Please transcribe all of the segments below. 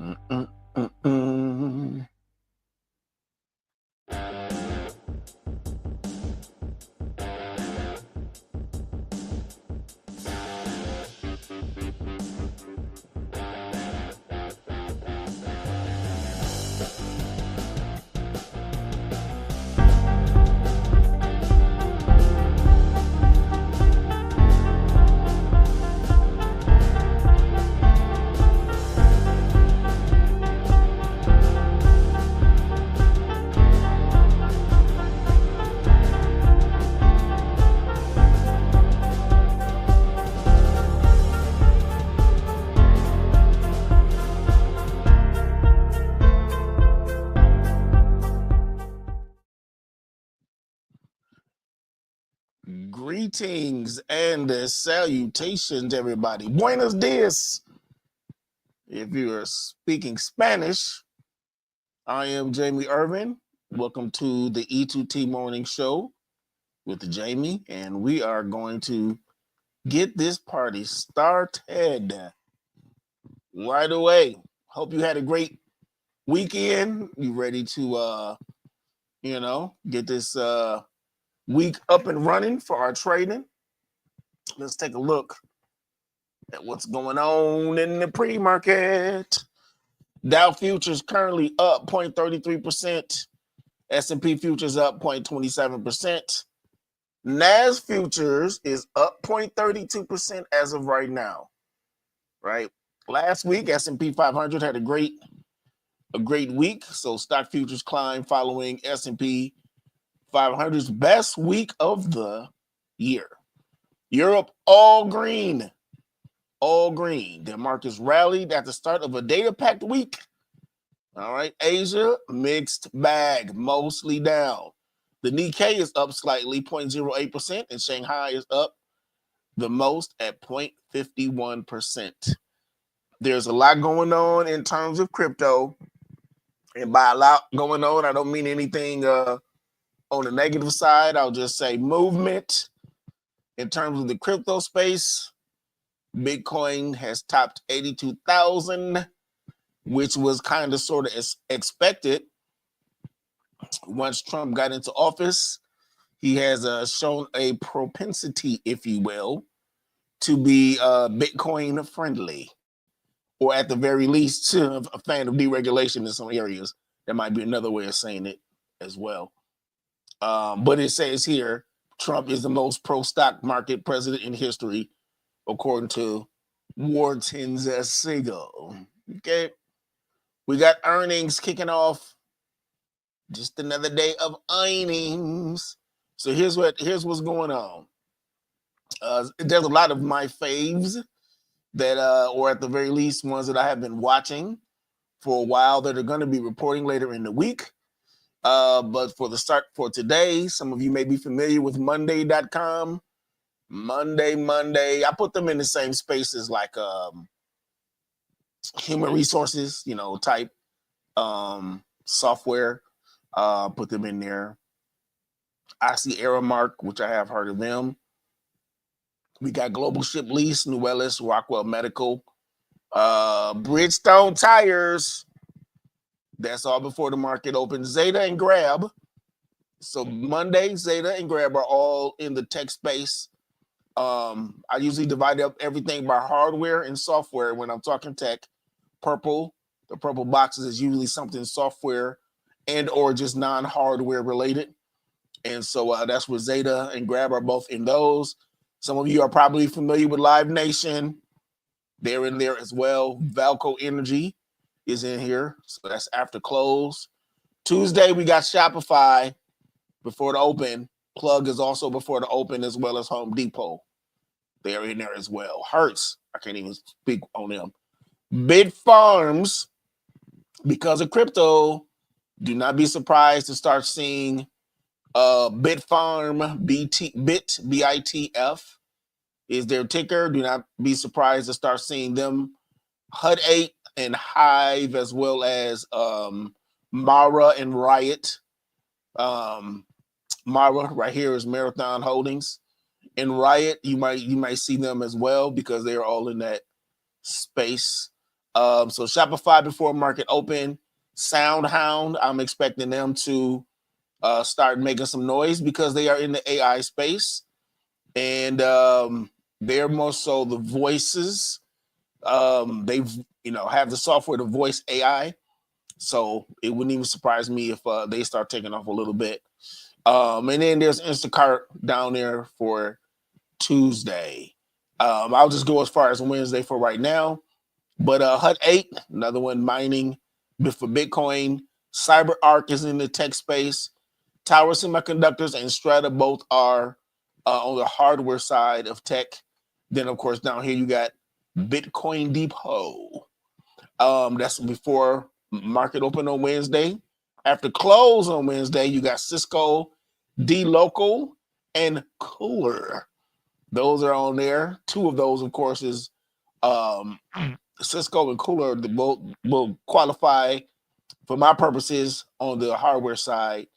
Mm, mm, mm, mm. Greetings and salutations, everybody. Buenos dias. If you are speaking Spanish, I am Jamie Irvin. Welcome to the E2T morning show with Jamie, and we are going to get this party started right away. Hope you had a great weekend. You ready to get this week up and running for our trading? Let's take a look at what's going on in the pre-market. Dow futures currently up 0.33%. S&P futures up 0.27%. Nas futures is up 0.32% as of right now. Right? Last week, S&P 500 had a great week. So stock futures climbed following S&P 500's best week of the year. Europe all green. All green. The markets rallied at the start of a data-packed week. All right. Asia, mixed bag, mostly down. The Nikkei is up slightly, 0.08%, and Shanghai is up the most at 0.51%. There's a lot going on in terms of crypto. And by a lot going on, I don't mean anything on the negative side. I'll just say movement. In terms of the crypto space, Bitcoin has topped 82,000, which was kind of sort of expected. Once Trump got into office, he has shown a propensity, if you will, to be Bitcoin friendly, or at the very least, a fan of deregulation in some areas. That might be another way of saying it as well. But it says here, Trump is the most pro-stock market president in history, according to Wharton's Siegel. Okay. We got earnings kicking off. Just another day of earnings. So here's what's going on. There's a lot of my faves that, or at the very least, ones that I have been watching for a while that are going to be reporting later in the week. But for the start for today, some of you may be familiar with Monday.com. Monday. I put them in the same spaces like human resources, type software. Put them in there. I see Aramark, which I have heard of them. We got Global Ship Lease, Nuwellis, Rockwell Medical, Bridgestone Tires. That's all before the market opens. Zeta and Grab. So Monday, Zeta and Grab are all in the tech space. I usually divide up everything by hardware and software when I'm talking tech. The purple boxes is usually something software and or just non-hardware related. And so that's where Zeta and Grab are both in those. Some of you are probably familiar with Live Nation. They're in there as well. Valco Energy is in here. So that's after close. Tuesday, we got Shopify before the open. Plug is also before the open, as well as Home Depot. They're in there as well. Hertz, I can't even speak on them. Bit Farms, because of crypto, do not be surprised to start seeing Bitfarm, BITF is their ticker. Do not be surprised to start seeing them. HUD8 and Hive, as well as Mara and Riot. Mara right here is Marathon Holdings. And Riot, you might see them as well because they're all in that space. So Shopify before market open, SoundHound, I'm expecting them to start making some noise because they are in the AI space, and they're more so the voices. They've have the software to voice AI, so it wouldn't even surprise me if they start taking off a little bit. And then there's Instacart down there for Tuesday. I'll just go as far as Wednesday for right now. But Hut 8, another one mining for Bitcoin. CyberArk is in the tech space. Tower Semiconductors and Strata both are on the hardware side of tech. Then, of course, down here you got Bitcoin Depot. That's before market open on Wednesday. After close on Wednesday, you got Cisco, D-Local, and Cooler. Those are on there. Two of those, of course, is Cisco and Cooler. The both will qualify for my purposes on the hardware side,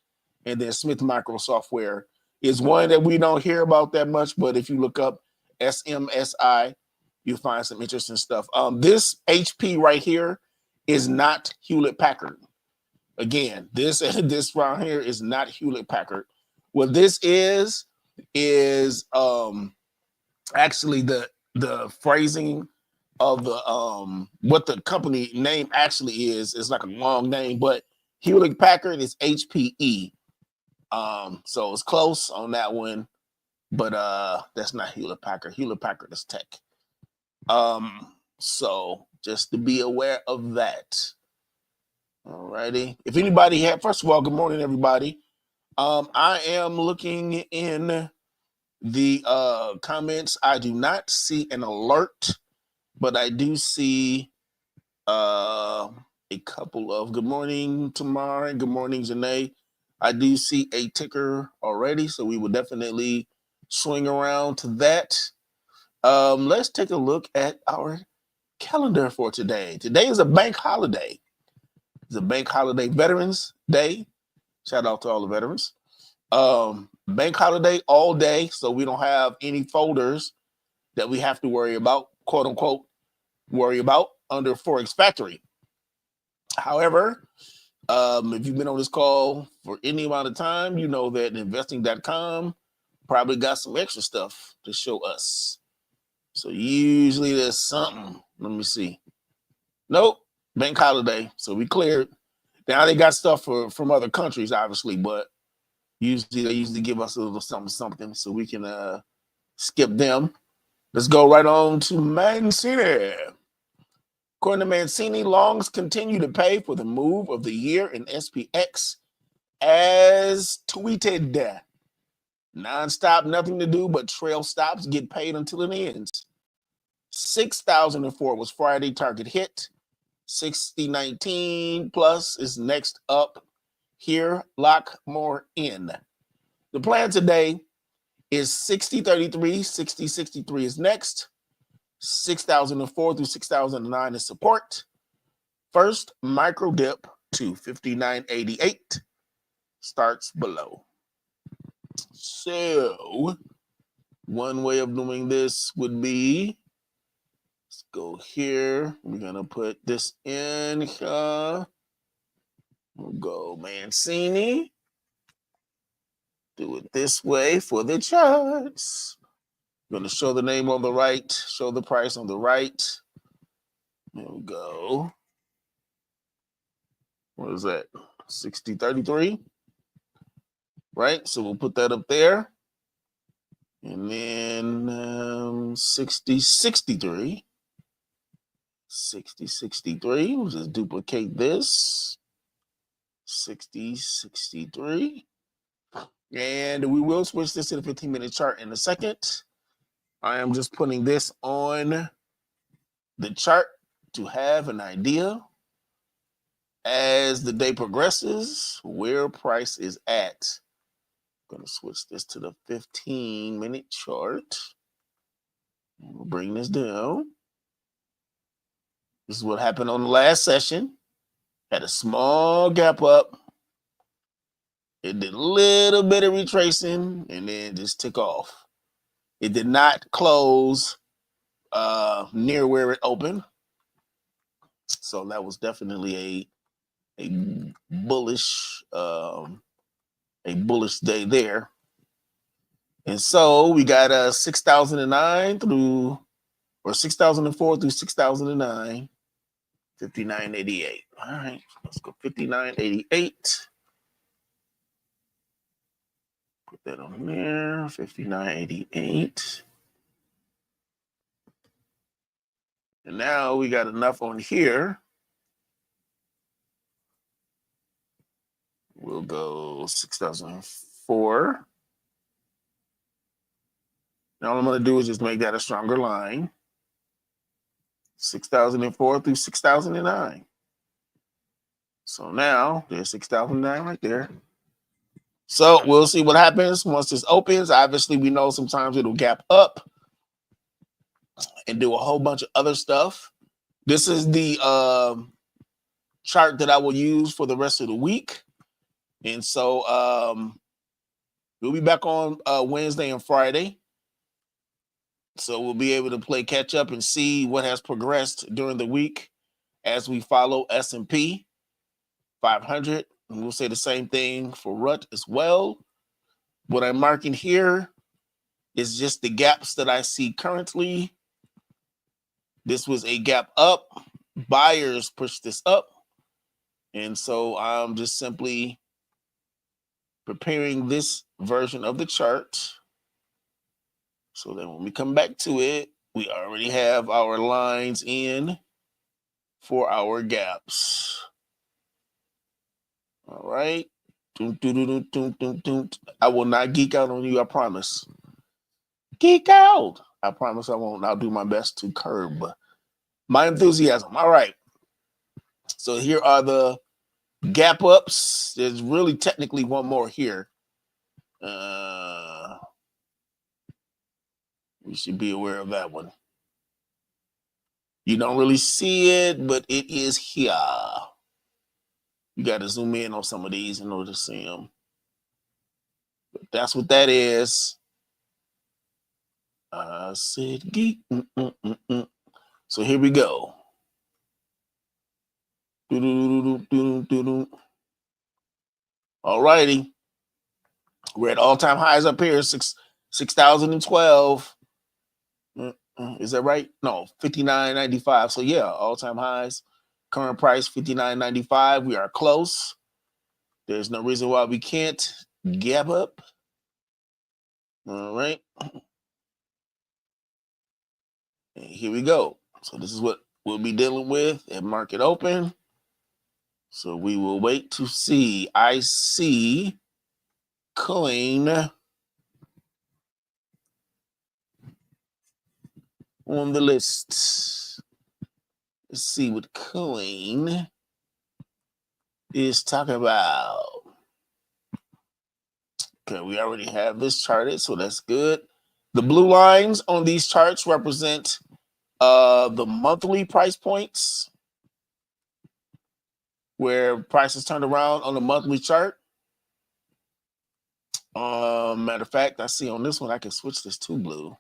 and then Smith Micro Software is one that we don't hear about that much. But if you look up SMSI, you'll find some interesting stuff. This HP right here is not Hewlett Packard. Again, this right here is not Hewlett Packard. What this is actually the phrasing of the what the company name actually is like a long name, but Hewlett Packard is HPE. So it's close on that one, but that's not Hewlett Packard. Hewlett Packard is tech. So just to be aware of that. All righty. If anybody had, first of all, good morning, everybody. I am looking in the comments. I do not see an alert, but I do see a couple of good morning, Tamar, and good morning, Janae. I do see a ticker already, so we will definitely swing around to that. Let's take a look at our calendar for today. Today is a bank holiday. It's a bank holiday, Veterans Day. Shout out to all the veterans. Bank holiday all day, so we don't have any folders that we have to worry about, quote unquote, worry about under Forex Factory. However, if you've been on this call for any amount of time, you know that investing.com probably got some extra stuff to show us. So usually there's something. Let me see. Nope, bank holiday. So we cleared. Now they got stuff from other countries, obviously, but usually they give us a little something so we can skip them. Let's go right on to Mancini. According to Mancini, longs continue to pay for the move of the year in SPX as tweeted. Non-stop, nothing to do but trail stops, get paid until it ends. 6,004 was Friday target hit. 6019 plus is next up here. Lock more in. The plan today is 6033, 6063 is next. 6,004 through 6,009 is support. First micro dip to 5988 starts below. So one way of doing this would be, let's go here. We're gonna put this in here. We'll go Mancini. Do it this way for the charts. I'm gonna show the name on the right, show the price on the right. There we go. What is that? 6033, right? So we'll put that up there. And then 6063. 6063. We'll just duplicate this. 6063. And we will switch this to the 15-minute chart in a second. I am just putting this on the chart to have an idea as the day progresses where price is at. I'm going to switch this to the 15-minute chart. We'll bring this down. This is what happened on the last session. Had a small gap up. It did a little bit of retracing and then just took off. It did not close near where it opened. So that was definitely a bullish day there. And so we got 6,009 through, or 6,004 through 6,009, 59.88. All right, let's go 59.88. Put that on there, 59.88. And now we got enough on here. We'll go 6,004. Now all I'm going to do is just make that a stronger line. 6,004 through 6,009. So now there's 6,009 right there. So we'll see what happens once this opens. Obviously, we know sometimes it'll gap up and do a whole bunch of other stuff. This is the chart that I will use for the rest of the week. And so we'll be back on Wednesday and Friday. So we'll be able to play catch up and see what has progressed during the week as we follow S&P 500. And we'll say the same thing for RUT as well. What I'm marking here is just the gaps that I see currently. This was a gap up. Buyers pushed this up. And so I'm just simply preparing this version of the chart so that when we come back to it, we already have our lines in for our gaps. All right. I will not geek out on you, I promise. Geek out. I promise I won't. I'll do my best to curb my enthusiasm. All right. So here are the gap ups. There's really technically one more here. We should be aware of that one. You don't really see it, but it is here. You got to zoom in on some of these in order to see them. But that's what that is. I said geek. So here we go. All righty. We're at all-time highs up here, 6,012. Is that right? No, 59.95. So yeah, all-time highs. Current price 59.95. We are close. There's no reason why we can't gap up. All right. And here we go. So this is what we'll be dealing with at market open. So we will wait to see. I see coin on the list. Let's see what coin is talking about. Okay, we already have this charted, so that's good. The blue lines on these charts represent the monthly price points, where prices turned around on the monthly chart. Matter of fact, I see on this one I can switch this to blue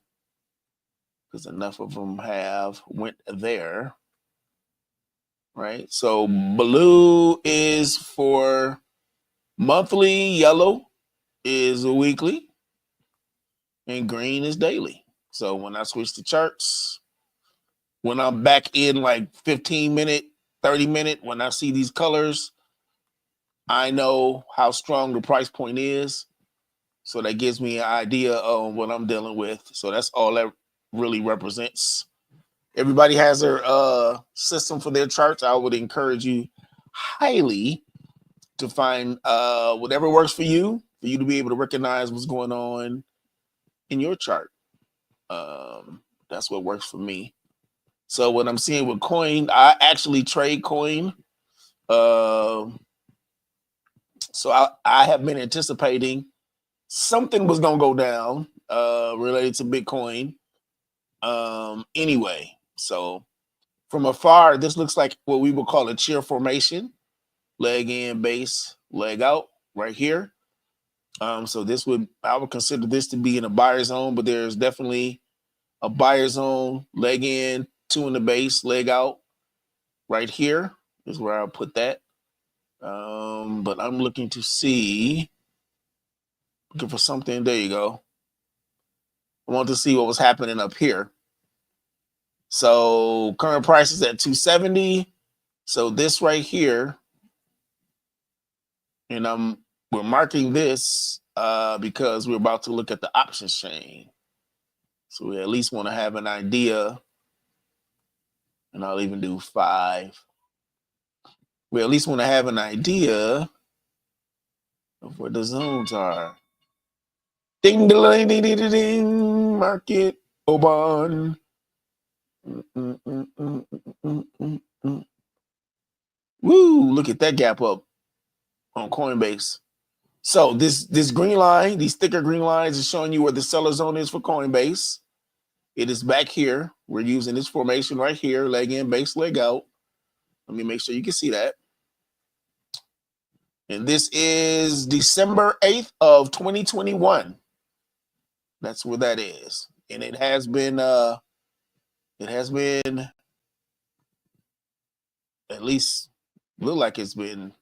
because enough of them have went there. Right, so blue is for monthly, yellow is weekly, and green is daily. So when I switch the charts, when I'm back in like 15-minute, 30-minute, when I see these colors, I know how strong the price point is. So that gives me an idea of what I'm dealing with. So that's all that really represents. Everybody has their system for their charts. I would encourage you highly to find whatever works for you to be able to recognize what's going on in your chart. That's what works for me. So what I'm seeing with coin, I actually trade coin. So I have been anticipating something was going to go down related to Bitcoin. Anyway, so from afar, this looks like what we would call a cheer formation. Leg in, base, leg out right here. So I would consider this to be in a buyer zone, but there's definitely a buyer zone, leg in, two in the base, leg out right here is where I'll put that. But I'm looking to see, looking for something. There you go. I want to see what was happening up here. So current price is at 270. So this right here, and we're marking this because we're about to look at the options chain. So we at least want to have an idea, and I'll even do 5. We at least want to have an idea of where the zones are. Ding, ding, ding, ding, ding, market open. Woo! Look at that gap up on Coinbase. So this green line, these thicker green lines, is showing you where the seller zone is for Coinbase. It is back here. We're using this formation right here, leg in, base, leg out. Let me make sure you can see that. And this is December 8th of 2021. That's where that is. And it has been at least look like it's been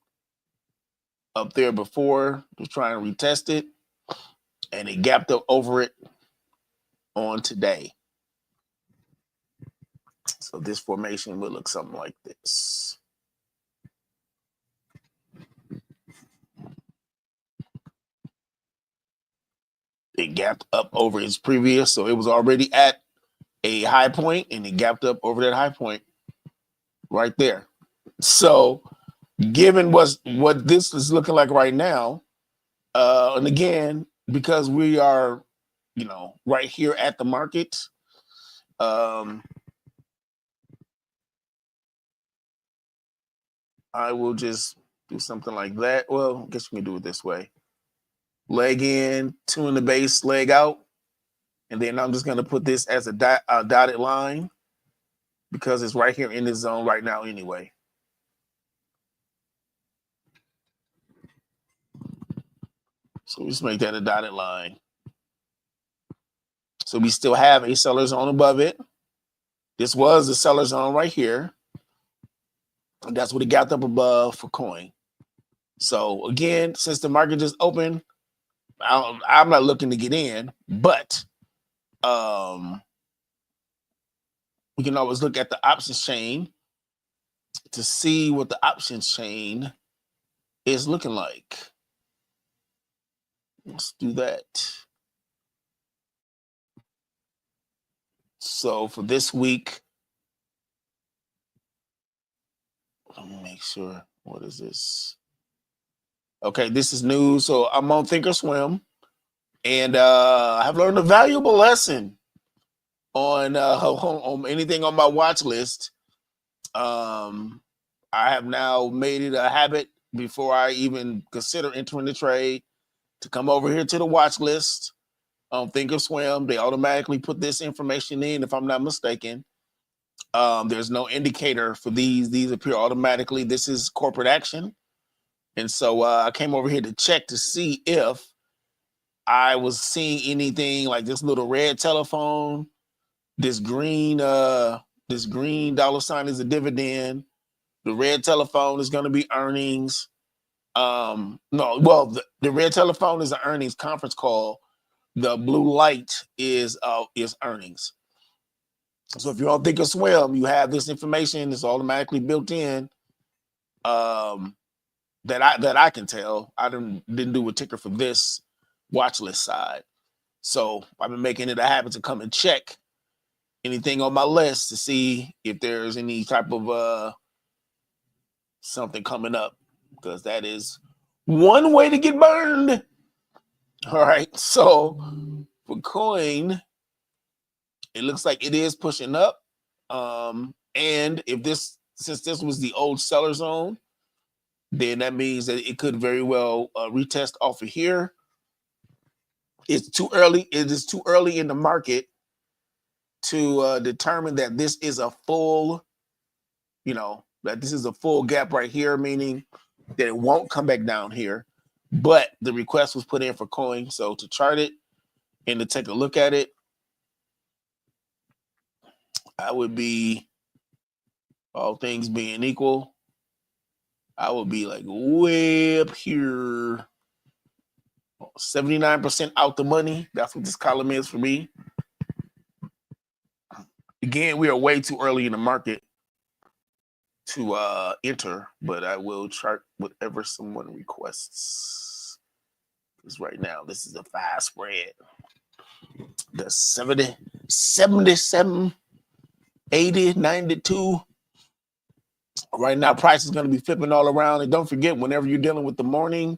up there before. Just trying to retest it. And it gapped up over it on today. So this formation will look something like this. It gapped up over its previous, so it was already at a high point, and it gapped up over that high point right there. So given what this is looking like right now, and again, because we are, right here at the market, I will just do something like that. Well, I guess we can do it this way. Leg in, 2 in the base, leg out. And then I'm just going to put this as a dotted line because it's right here in this zone right now anyway. So we just make that a dotted line. So we still have a seller zone above it. This was the seller zone right here. And that's what it got up above for coin. So again, since the market just opened, I'm not looking to get in, but we can always look at the options chain to see what the options chain is looking like. Let's do that. So for this week, let me make sure. What is this? Okay, this is new. So I'm on Thinkorswim, and I have learned a valuable lesson on anything on my watch list. I have now made it a habit before I even consider entering the trade to come over here to the watch list on Thinkorswim. They automatically put this information in, if I'm not mistaken. There's no indicator for these. These appear automatically. This is corporate action. And so I came over here to check to see if I was seeing anything like this little red telephone, this green dollar sign is a dividend. The red telephone is going to be earnings. No, well, the red telephone is an earnings conference call. The blue light is earnings. So if you don't think of Swim, you have this information. It's automatically built in. That I can tell. I didn't do a ticker for this watch list side. So I've been making it a habit to come and check anything on my list to see if there's any type of something coming up, because that is one way to get burned. All right. So for coin, it looks like it is pushing up. And since this was the old seller zone, then that means that it could very well retest off of here. It's too early. It is too early in the market to determine that this is a full, that this is a full gap right here, meaning that it won't come back down here. But the request was put in for coin. So to chart it and to take a look at it, I would be all things being equal, I would be like way up here, 79% out the money. That's what this column is for me. Again, we are way too early in the market to enter, but I will chart whatever someone requests. Because right now, this is a fast spread. The 70, 77, 80, 92. Right now, price is going to be flipping all around. And don't forget, whenever you're dealing with the morning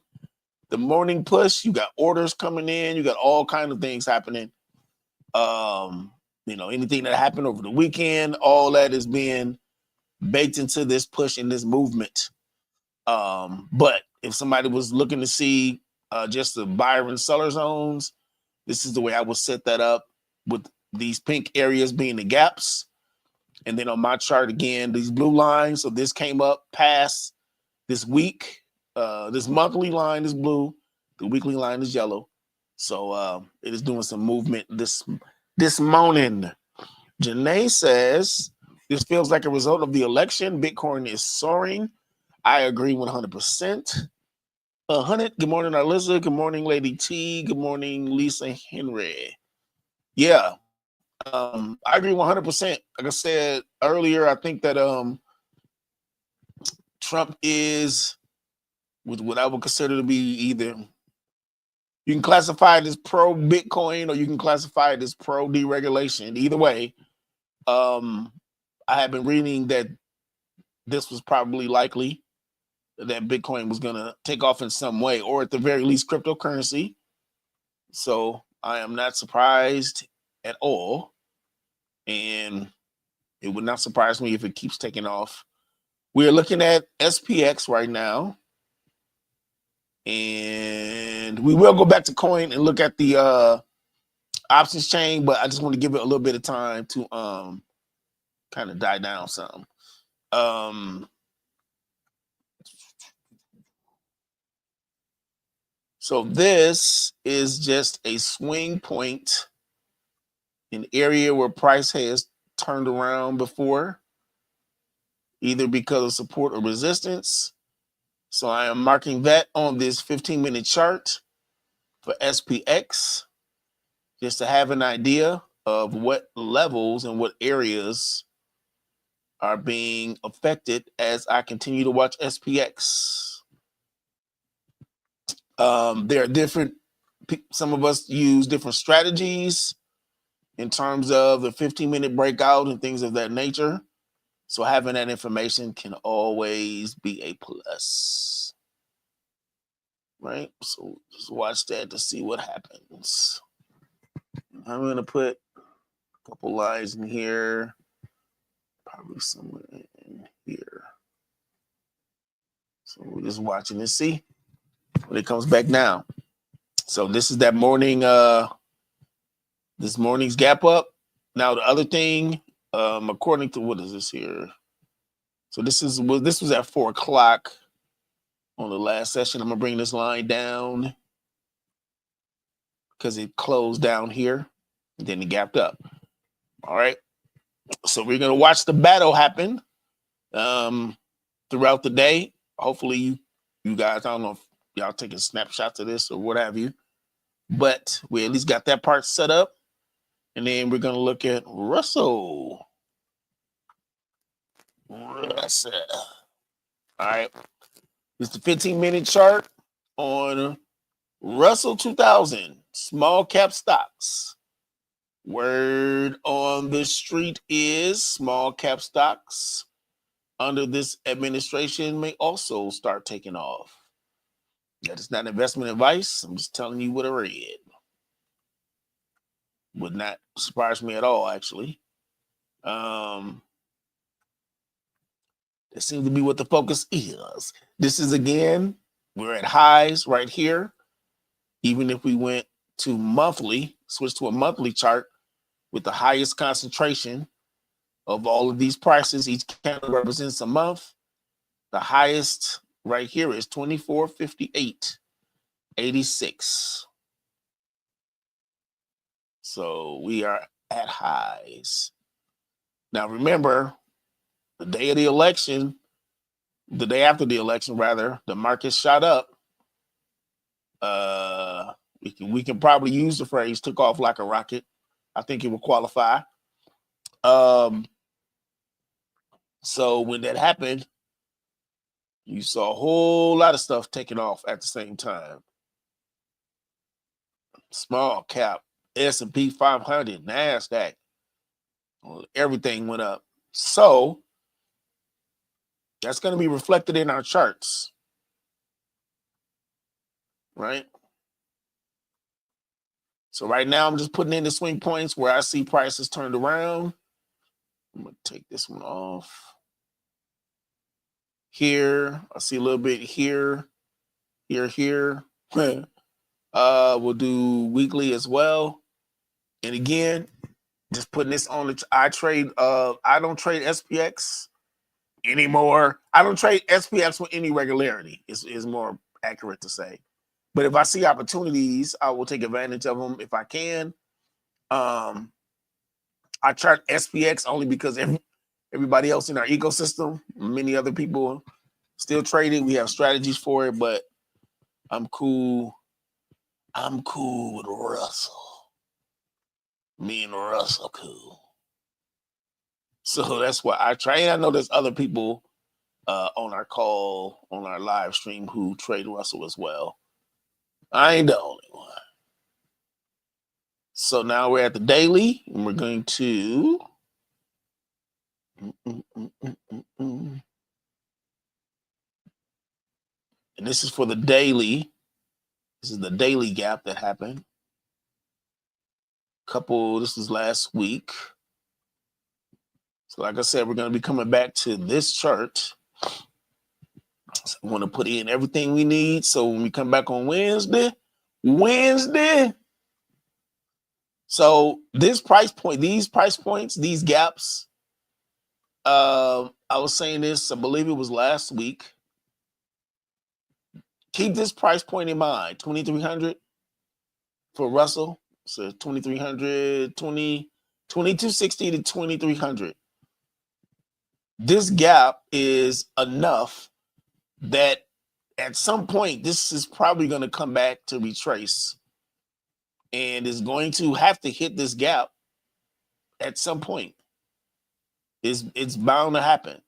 push, you got orders coming in, you got all kinds of things happening. Anything that happened over the weekend, all that is being baked into this push and this movement. But if somebody was looking to see just the buyer and seller zones, this is the way I would set that up, with these pink areas being the gaps. And then on my chart, again, these blue lines. So this came up past this week. This monthly line is blue. The weekly line is yellow. So it is doing some movement this morning. Janae says, this feels like a result of the election. Bitcoin is soaring. I agree 100%. 100. Good morning, Alyssa. Good morning, Lady T. Good morning, Lisa Henry. Yeah, I agree 100%. Like I said earlier, I think that Trump is what I would consider to be either, you can classify it as pro Bitcoin or you can classify it as pro deregulation. Either way, I have been reading that this was probably likely that Bitcoin was going to take off in some way, or at the very least cryptocurrency. So I am not surprised at all. And it would not surprise me if it keeps taking off. We're looking at SPX right now. And we will go back to coin and look at the options chain, but I just want to give it a little bit of time to kind of die down some. So this is just a swing point, an area where price has turned around before, either because of support or resistance. So I am marking that on this 15-minute chart for SPX, just to have an idea of what levels and what areas are being affected as I continue to watch SPX. There are different, some of us use different strategies in terms of the 15-minute breakout and things of that nature. So having that information can always be a plus, right? So just watch that to see what happens. I'm going to put a couple lines in here, probably somewhere in here. So we're just watching and see when it comes back now. So this is that morning, this morning's gap up. Now the other thing, according to, what is this here? So this was at 4 o'clock on the last session. I'm gonna bring this line down because it closed down here, and then it gapped up. All right. So we're gonna watch the battle happen throughout the day. Hopefully you guys, I don't know if y'all taking snapshots of this or what have you, but we at least got that part set up. And then we're gonna look at Russell. All right. It's the 15-minute chart on Russell 2000 small cap stocks. Word on the street is small cap stocks under this administration may also start taking off. That is not investment advice. I'm just telling you what I read. Would not surprise me at all, actually. It seems to be what the focus is. This is, again, we're at highs right here. Even if we went to monthly, switch to a monthly chart with the highest concentration of all of these prices, each candle represents a month. The highest right here is 2458.86. So we are at highs. Now remember, the day of the election, the day after the election, rather, the market shot up. We can probably use the phrase "took off like a rocket." I think it will qualify. So when that happened, you saw a whole lot of stuff taking off at the same time. Small cap, S&P 500, NASDAQ, everything went up. So that's going to be reflected in our charts, right? So right now I'm just putting in the swing points where I see prices turned around. I'm going to take this one off. Here, I see a little bit here. We'll do weekly as well. And again, just putting this on the I don't trade SPX anymore. I don't trade SPX with any regularity, is more accurate to say. But if I see opportunities, I will take advantage of them if I can. I chart SPX only because everybody else in our ecosystem, many other people still trading. We have strategies for it, but I'm cool. I'm cool with Russell. Me and Russell cool. So that's why I try. And I know there's other people on our call, on our live stream who trade Russell as well. I ain't the only one. So now we're at the daily, and we're going to and this is for the daily. This is the daily gap that happened. This was last week. So like I said, we're going to be coming back to this chart. So I want to put in everything we need. So when we come back on Wednesday. So this price point, these price points, these gaps, I was saying this, I believe it was last week. Keep this price point in mind, 2,300 for Russell. So 2,300, 2260 to 2,300. This gap is enough that at some point, this is probably going to come back to retrace and is going to have to hit this gap at some point. It's bound to happen.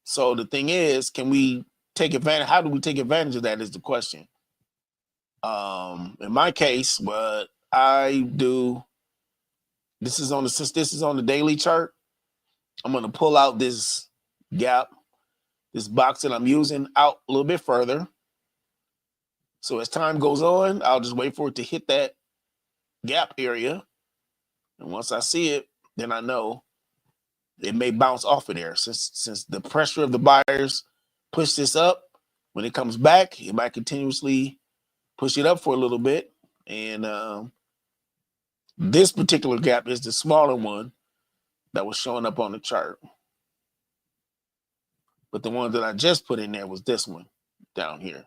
So the thing is, can we take advantage? How do we take advantage of that is the question. In my case, what I do, since this is on the daily chart, I'm going to pull out this gap, this box that I'm using out a little bit further. So as time goes on, I'll just wait for it to hit that gap area. And once I see it, then I know it may bounce off of there. Since the pressure of the buyers push this up, when it comes back, it might continuously push it up for a little bit. And this particular gap is the smaller one that was showing up on the chart. But the one that I just put in there was this one down here.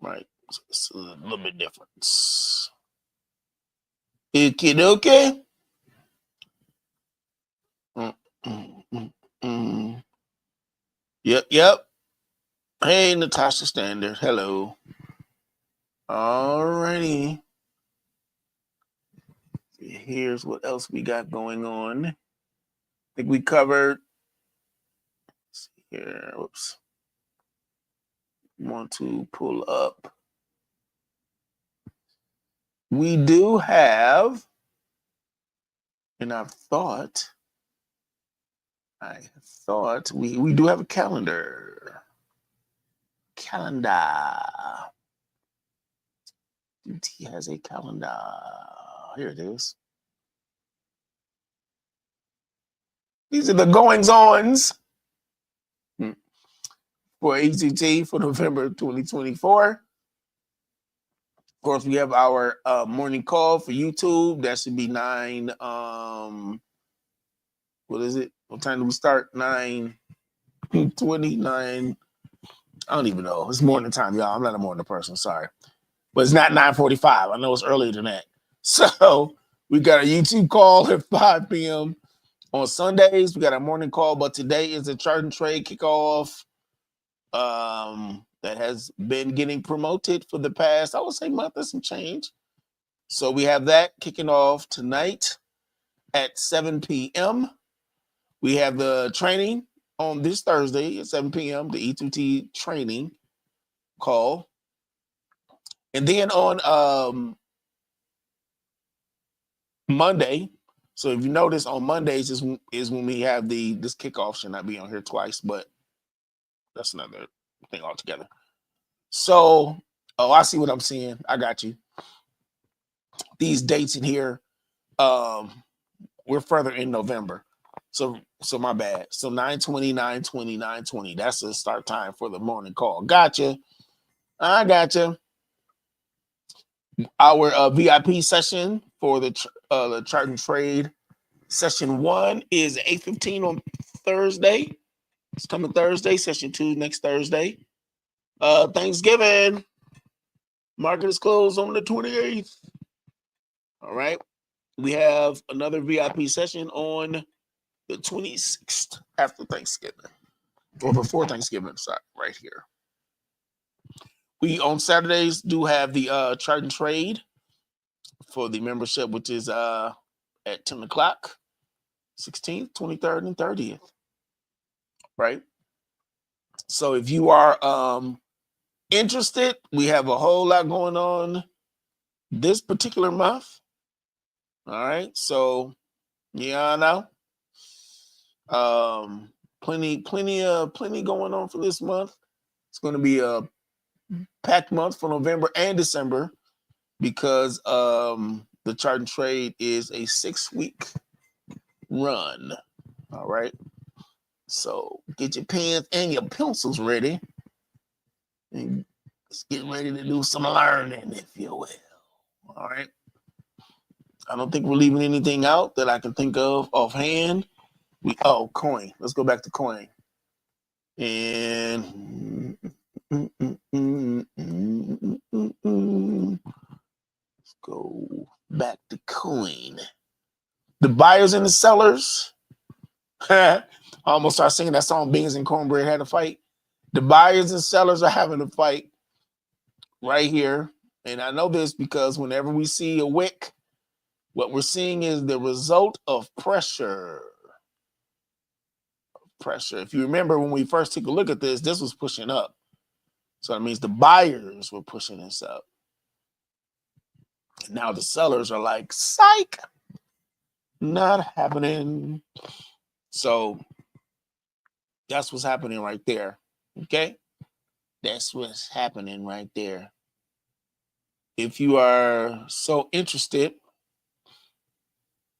Right. So it's a little bit different. Okay. Yep. Hey, Natasha Standard. Hello. Alrighty. Here's what else we got going on. I think we covered. Let's see here. Whoops. Want to pull up. We do have, and I thought we do have a calendar. E2T has a calendar. Here it is. These are the goings-ons for E2T for November 2024. Of course, we have our morning call for YouTube. That should be 9. What is it? What time do we start? 9:29. I don't even know. It's morning time, y'all. I'm not a morning person. Sorry. But it's not 9:45. I know it's earlier than that. So we got a YouTube call at 5 p.m. On Sundays, we got our morning call, but today is a chart and trade kickoff that has been getting promoted for the past, I would say, month and some change. So we have that kicking off tonight at 7 p.m. We have the training on this Thursday at 7 p.m., the E2T training call. And then on Monday, so if you notice on Mondays is when we have this kickoff. Should not be on here twice, but that's another thing altogether. So, I see what I'm seeing. I got you. These dates in here, we're further in November. So my bad. So 9/20, 9/20, 9/20. That's the start time for the morning call. Gotcha. I gotcha. Our VIP session for the chart and trade session 1 is 8:15 on Thursday. It's coming Thursday. Session 2 next Thursday. Thanksgiving. Market is closed on the 28th. All right. We have another VIP session on the 26th after Thanksgiving. Or before Thanksgiving, sorry, right here. We on Saturdays do have the chart and trade for the membership, which is at 10 o'clock, 16th, 23rd, and 30th. Right? So if you are interested, we have a whole lot going on this particular month. All right. So yeah, I know. Plenty going on for this month. It's going to be a packed month for November and December because the chart and trade is a 6-week run. All right. So get your pens and your pencils ready. And let's get ready to do some learning, if you will. All right. I don't think we're leaving anything out that I can think of offhand. Coin. Let's go back to coin. And let's go back to coin. The buyers and the sellers. I almost start singing that song, Beans and Cornbread Had a Fight. The buyers and sellers are having a fight right here. And I know this because whenever we see a wick, what we're seeing is the result of pressure. If you remember when we first took a look at this was pushing up. So that means the buyers were pushing this up. And now the sellers are like, psych, not happening. So that's what's happening right there. Okay? That's what's happening right there. If you are so interested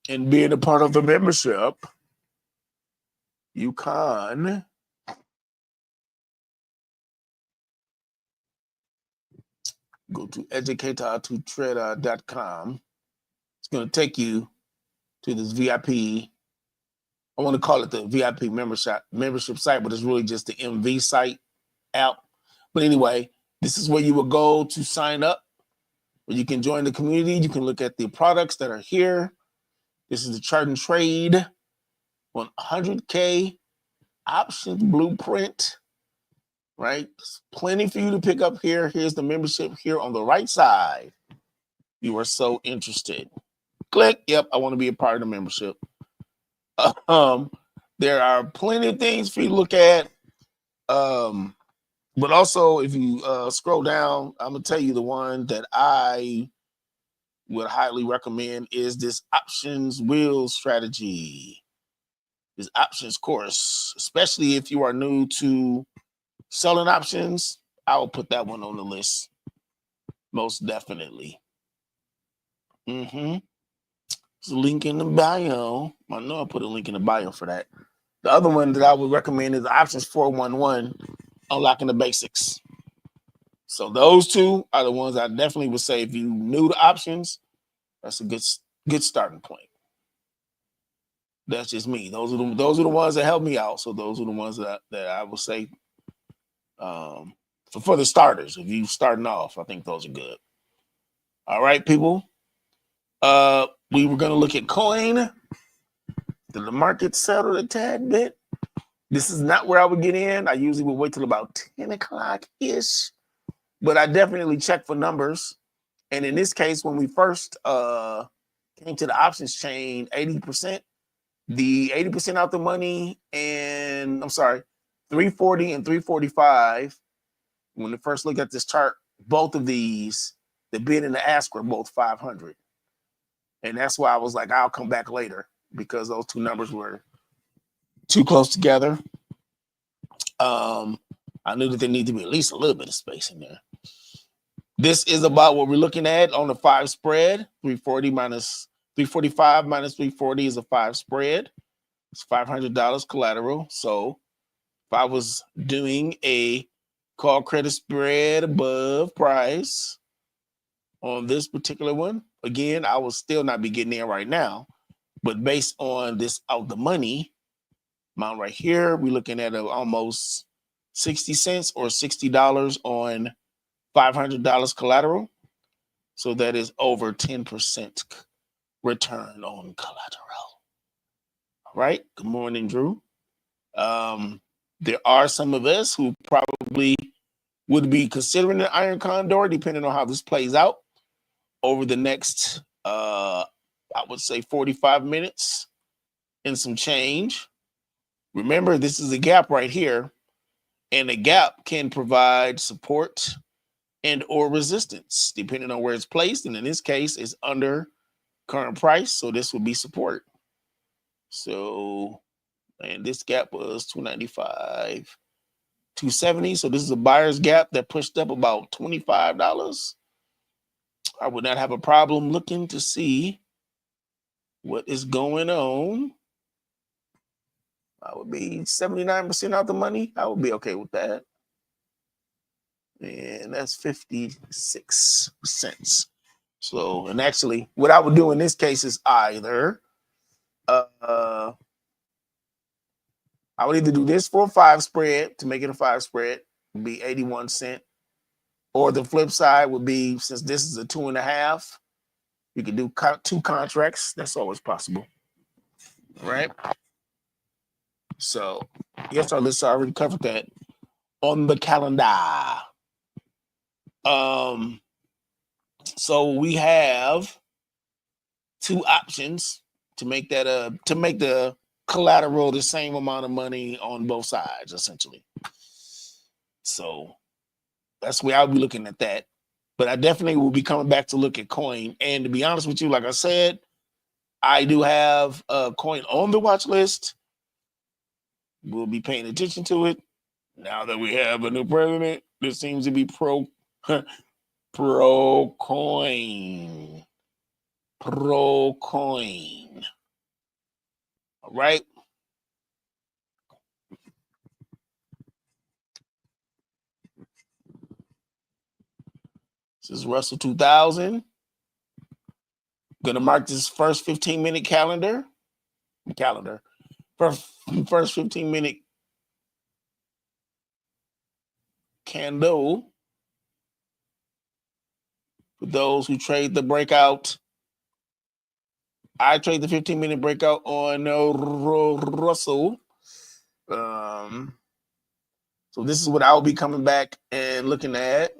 in being a part of the membership, you can go to educator2trader.com. It's going to take you to this VIP. I want to call it the VIP membership site, but it's really just the MV site app. But anyway, this is where you will go to sign up. Where you can join the community. You can look at the products that are here. This is the chart and trade 100K options blueprint. Right? There's plenty for you to pick up here. Here's the membership here on the right side. You are so interested. Click. Yep, I want to be a part of the membership. There are plenty of things for you to look at. But also, if you scroll down, I'm going to tell you the one that I would highly recommend is this options wheel strategy. This options course, especially if you are new to selling options, I will put that one on the list. Most definitely. There's a link in the bio. I know I put a link in the bio for that. The other one that I would recommend is Options 411, Unlocking the Basics. So those two are the ones I definitely would say if you're new to options, that's a good starting point. That's just me. Those are the ones that help me out. So those are the ones that I would say for the starters. If you starting off, I think those are good. All right, people. We were going to look at coin. The market settled a tad bit. This is not where I would get in. I usually would wait till about 10 o'clock-ish, but I definitely check for numbers. And in this case, when we first came to the options chain, 80%, the 80% out the money, and I'm sorry, 340 and 345, when we first look at this chart, both of these, the bid and the ask were both 500. And that's why I was like, I'll come back later, because those two numbers were too close together. I knew that there needed to be at least a little bit of space in there. This is about what we're looking at on the 5 spread. 340 minus 345 minus 340 is a 5 spread. It's $500 collateral. So if I was doing a call credit spread above price on this particular one, again, I will still not be getting in right now. But based on this out the money amount right here, we're looking at almost 60 cents or $60 on $500 collateral. So that is over 10% return on collateral. All right. Good morning, Drew. There are some of us who probably would be considering an iron condor, depending on how this plays out over the next, I would say 45 minutes and some change. Remember, this is a gap right here, and a gap can provide support and or resistance, depending on where it's placed. And in this case, it's under current price, so this would be support. So, and this gap was 295, 270. So this is a buyer's gap that pushed up about $25. I would not have a problem looking to see what is going on. I would be 79% out the money. I would be okay with that. And that's 56 cents. So, and actually, what I would do in this case is either I would either do this for a 5 spread to make it a 5 spread, would be 81 cents. Or the flip side would be, since this is a 2.5, you can do 2 contracts. That's always possible. Right? So, yes, our list already covered that on the calendar. So we have 2 options to make that to make the collateral the same amount of money on both sides, essentially. So that's where I'll be looking at that. But I definitely will be coming back to look at coin. And to be honest with you, like I said, I do have a coin on the watch list. We'll be paying attention to it. Now that we have a new president, that seems to be pro coin. Pro coin. All right. This is Russell 2000. Gonna mark this first 15-minute calendar. First 15-minute candle for those who trade the breakout. I trade the 15-minute breakout on Russell. So this is what I'll be coming back and looking at.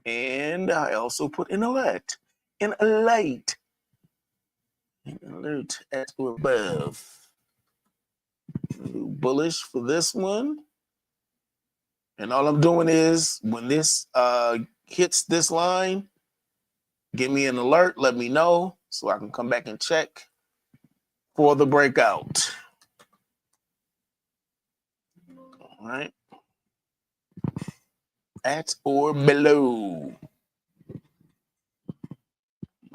And I also put an alert. An alert at or above. Bullish for this one. And all I'm doing is when this hits this line, give me an alert, let me know so I can come back and check for the breakout. All right. At or below.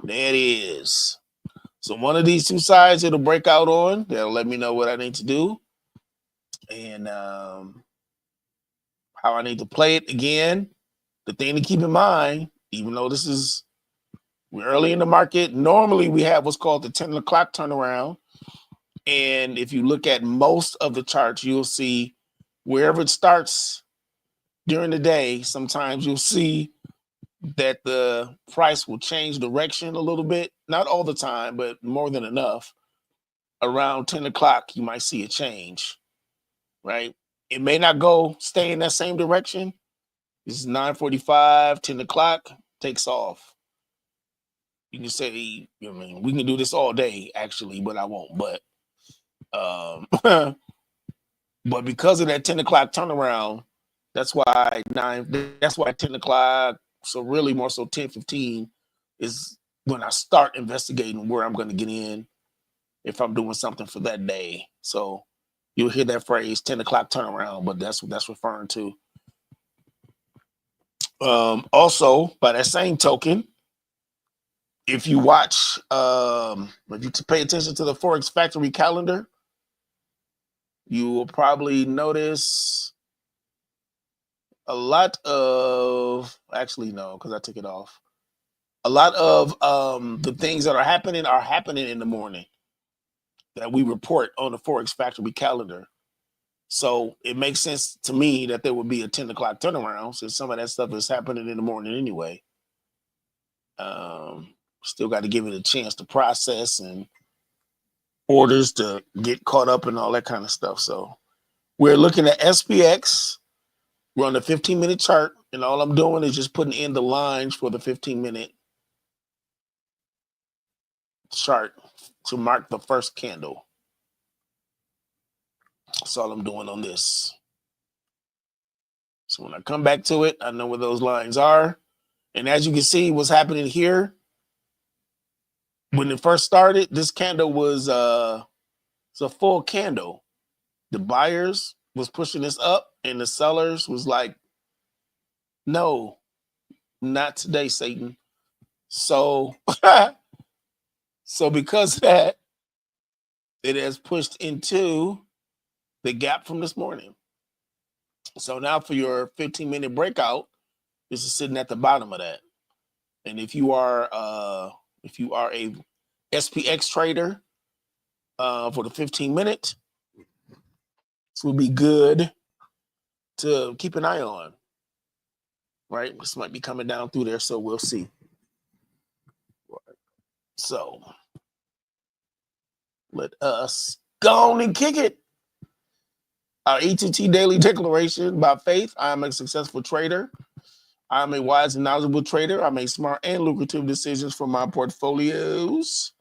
There it is. So one of these 2 sides it'll break out on. That'll let me know what I need to do. And how I need to play it. Again, the thing to keep in mind, even though we're early in the market, normally we have what's called the 10 o'clock turnaround. And if you look at most of the charts, you'll see wherever it starts during the day, sometimes you'll see that the price will change direction a little bit. Not all the time, but more than enough. around 10 o'clock, you might see a change, right? It may not stay in that same direction. This is 9:45, 10 o'clock, takes off. You can say, I mean, we can do this all day, actually, but I won't. But but because of that 10 o'clock turnaround, that's why 10 o'clock, so really more so 10:15 is when I start investigating where I'm going to get in if I'm doing something for that day. So you'll hear that phrase 10 o'clock turnaround, but that's what that's referring to. Also, by that same token, if you watch, if you pay attention to the Forex Factory calendar, you will probably notice a lot of, actually no, because I took it off. A lot of the things that are happening in the morning that we report on the Forex Factory calendar. So it makes sense to me that there would be a 10 o'clock turnaround since some of that stuff is happening in the morning anyway. Still got to give it a chance to process and orders to get caught up and all that kind of stuff. So we're looking at SPX. We're on the 15-minute chart, and all I'm doing is just putting in the lines for the 15-minute chart to mark the first candle. That's all I'm doing on this. So when I come back to it, I know where those lines are. And as you can see, what's happening here, when it first started, this candle was it's a full candle. The buyers was pushing this up, and the sellers was like, no, not today, Satan. So, so because of that, it has pushed into the gap from this morning. So now for your 15-minute breakout, this is sitting at the bottom of that. And if you are a SPX trader for the 15-minute, this will be good to keep an eye on. Right? This might be coming down through there, so we'll see. So let us go on and kick it. Our E2T daily declaration: by faith, I am a successful trader. I am a wise and knowledgeable trader. I make smart and lucrative decisions for my portfolios.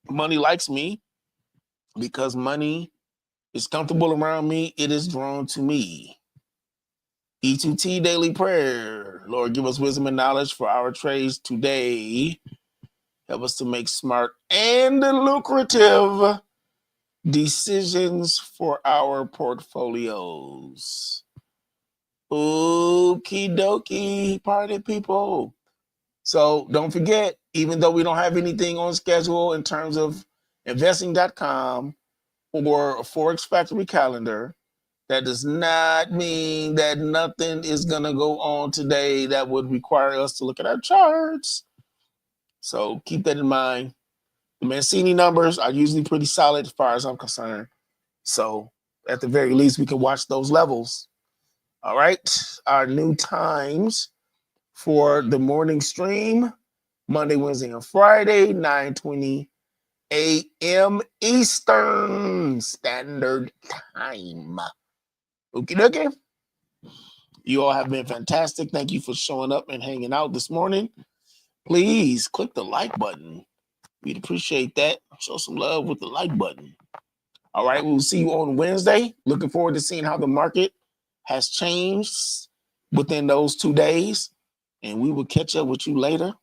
Money likes me because money is comfortable around me. It is drawn to me. E2T daily prayer: Lord, give us wisdom and knowledge for our trades today. Help us to make smart and lucrative decisions for our portfolios. Okie dokie, party people. So don't forget, even though we don't have anything on schedule in terms of investing.com or a Forex Factory calendar, that does not mean that nothing is going to go on today that would require us to look at our charts. So keep that in mind. The Mancini numbers are usually pretty solid as far as I'm concerned. So at the very least, we can watch those levels. All right. Our new times for the morning stream: Monday, Wednesday, and Friday, 9:20 a.m. Eastern Standard Time. Okie dokie. You all have been fantastic. Thank you for showing up and hanging out this morning. Please click the like button. We'd appreciate that. Show some love with the like button. All right, we'll see you on Wednesday. Looking forward to seeing how the market has changed within those 2 days. And we will catch up with you later.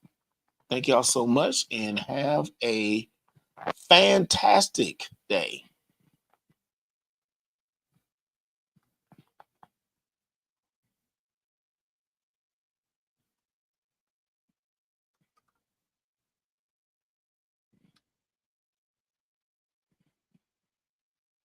Thank y'all so much and have a fantastic day.